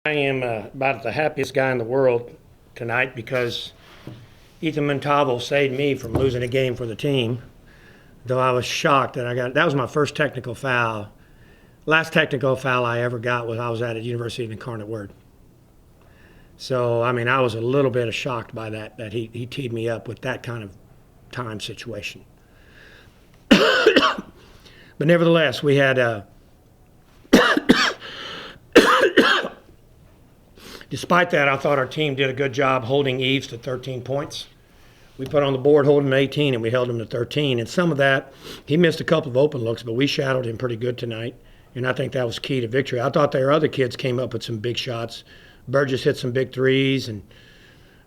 I am about the happiest guy in the world tonight because Ethan Montalvo saved me from losing a game for the team. Though I was shocked that was my first technical foul. Last technical foul I ever got was I was at University of Incarnate Word. So, I mean, I was a little bit shocked by that he teed me up with that kind of time situation. But nevertheless, we had despite that, I thought our team did a good job holding Eves to 13 points. We put on the board holding 18, and we held him to 13. And some of that, he missed a couple of open looks, but we shadowed him pretty good tonight. And I think that was key to victory. I thought their other kids came up with some big shots. Burgess hit some big threes, and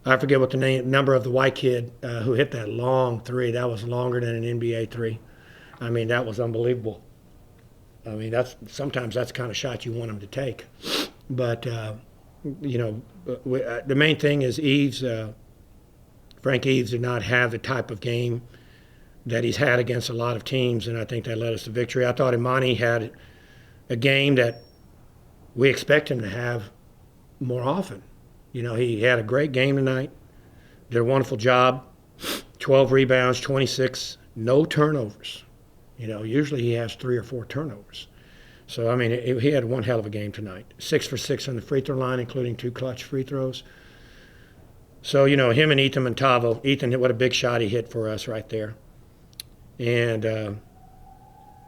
I forget what the number of the white kid who hit that long three. That was longer than an NBA three. I mean, that was unbelievable. I mean, sometimes that's the kind of shot you want him to take. But, the main thing is Frank Eves did not have the type of game that he's had against a lot of teams, and I think that led us to victory. I thought Imani had a game that we expect him to have more often. He had a great game tonight, did a wonderful job, 12 rebounds, 26, no turnovers. Usually he has 3 or 4 turnovers. So, I mean, he had one hell of a game tonight. 6 for 6 on the free throw line, including 2 clutch free throws. So, him and Ethan Montalvo. Ethan, what a big shot he hit for us right there. And,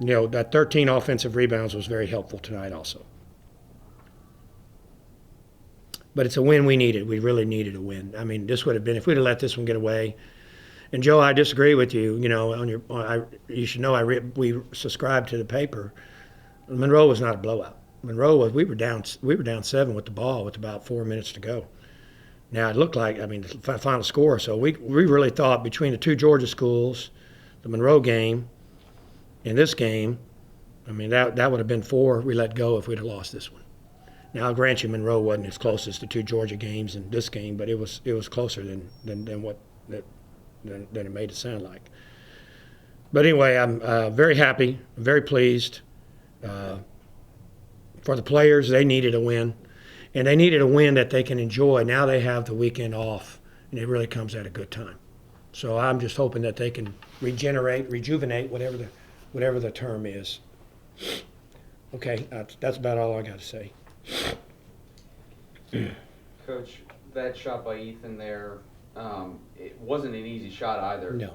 that 13 offensive rebounds was very helpful tonight also. But it's a win we needed. We really needed a win. I mean, this would have been, if we'd have let this one get away. And, Joe, I disagree with you. You should know we subscribed to the paper. Monroe was not a blowout. Monroe was, we were down 7 with the ball with about 4 minutes to go. Now, it looked like, the final score. So we really thought between the two Georgia schools, the Monroe game and this game, that would have been 4 we let go if we'd have lost this one. Now, I'll grant you Monroe wasn't as close as the two Georgia games and this game, but it was closer than it made it sound like. But anyway, I'm very happy, very pleased. For the players, they needed a win. And they needed a win that they can enjoy. Now they have the weekend off, and it really comes at a good time. So I'm just hoping that they can rejuvenate, whatever the term is. Okay, that's about all I got to say. Coach, that shot by Ethan there, it wasn't an easy shot either. No.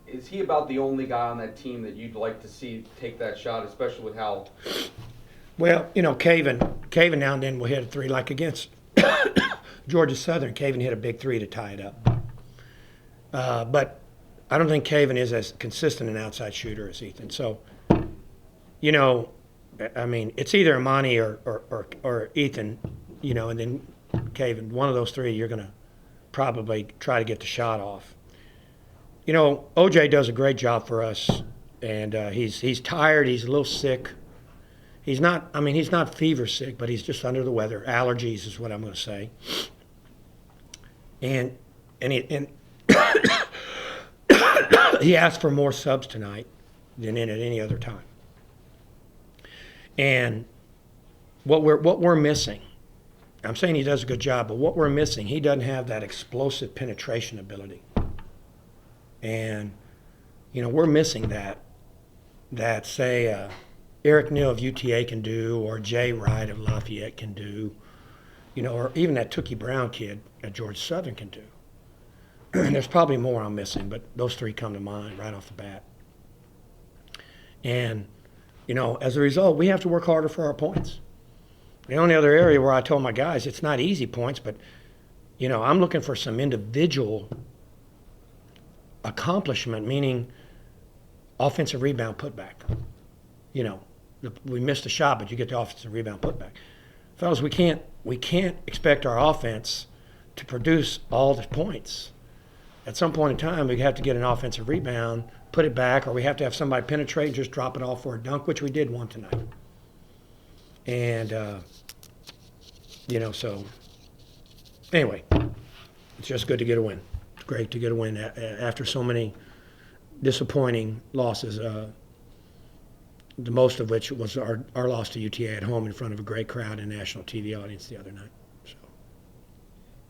Is he about the only guy on that team that you'd like to see take that shot, especially with how? Well, Caven now and then will hit a 3 like against Georgia Southern. Caven hit a big 3 to tie it up. But I don't think Caven is as consistent an outside shooter as Ethan. So, it's either Imani or Ethan, and then Caven. One of those 3, you're going to probably try to get the shot off. OJ does a great job for us, and he's tired. He's a little sick. He's not fever sick, but he's just under the weather. Allergies is what I'm going to say. And he asked for more subs tonight than at any other time. And what we're missing, I'm saying he does a good job, but what we're missing, he doesn't have that explosive penetration ability. And, we're missing that say, Eric Neal of UTA can do, or Jay Wright of Lafayette can do, or even that Tookie Brown kid at Georgia Southern can do. And there's probably more I'm missing, but those 3 come to mind right off the bat. And, as a result, we have to work harder for our points. The only other area where I told my guys it's not easy points, but, I'm looking for some individual accomplishment, meaning offensive rebound putback. We missed a shot, but you get the offensive rebound putback. Fellas, we can't expect our offense to produce all the points. At some point in time, we have to get an offensive rebound, put it back, or we have to have somebody penetrate and just drop it off for a dunk, which we did one tonight. And, so anyway, it's just good to get a win. It's great to get a win after so many disappointing losses. the most of which was our loss to UTA at home in front of a great crowd and national TV audience the other night. So.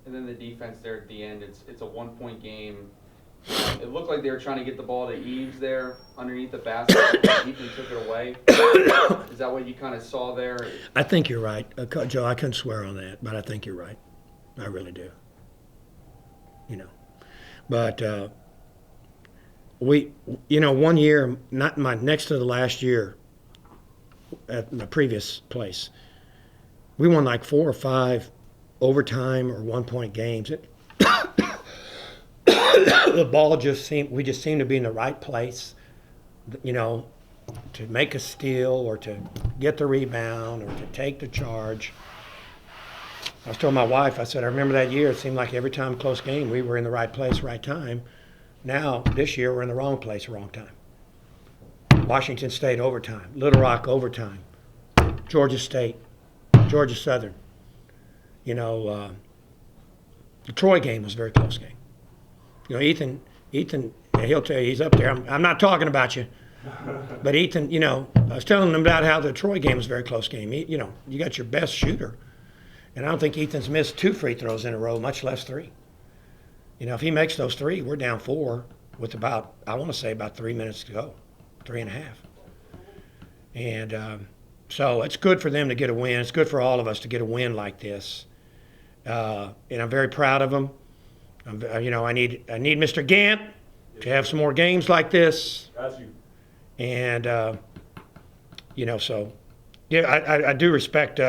And then the defense there at the end, it's a 1-point game. It looked like they were trying to get the ball to Eves there underneath the basket. Ethan took it away. Is that what you kind of saw there? I think you're right, Joe. I couldn't swear on that, but I think you're right. I really do. But one year, not next to the last year at my previous place, we won like 4 or 5 overtime or 1-point games. The ball we just seemed to be in the right place, to make a steal or to get the rebound or to take the charge. I was telling my wife, I said, I remember that year, it seemed like every time close game, we were in the right place, right time. Now, this year, we're in the wrong place, wrong time. Washington State overtime, Little Rock overtime, Georgia State, Georgia Southern. The Troy game was a very close game. Ethan, he'll tell you, he's up there. I'm not talking about you. But Ethan, I was telling him about how the Troy game was a very close game. You got your best shooter. And I don't think Ethan's missed 2 free throws in a row, much less 3. If he makes those 3, we're down 4 with about 3 minutes to go, 3.5. And so it's good for them to get a win. It's good for all of us to get a win like this. And I'm very proud of them. I need Mr. Gant to have some more games like this. Got you. And, so, yeah, I do respect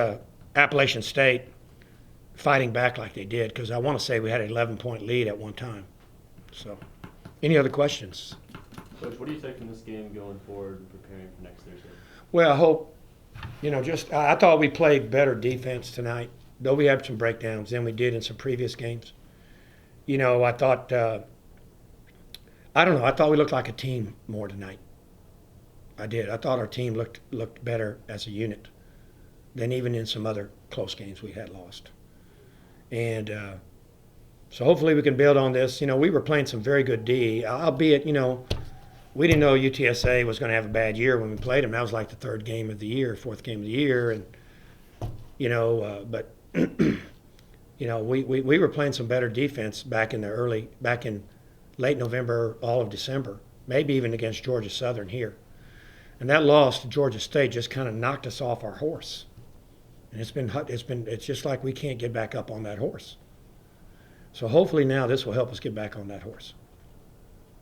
Appalachian State fighting back like they did, because I want to say we had an 11-point lead at one time. So, any other questions? Coach, what do you take from this game going forward and preparing for next Thursday? Well, I hope, I thought we played better defense tonight, though we had some breakdowns than we did in some previous games. I thought, I thought we looked like a team more tonight. I did. I thought our team looked better as a unit than even in some other close games we had lost. And so hopefully we can build on this. We were playing some very good D, albeit, we didn't know UTSA was going to have a bad year when we played them. That was like the 3rd game of the year, 4th game of the year. And, but, we were playing some better defense back in late November, all of December, maybe even against Georgia Southern here. And that loss to Georgia State just kind of knocked us off our horse. And it's just like we can't get back up on that horse. So hopefully now this will help us get back on that horse.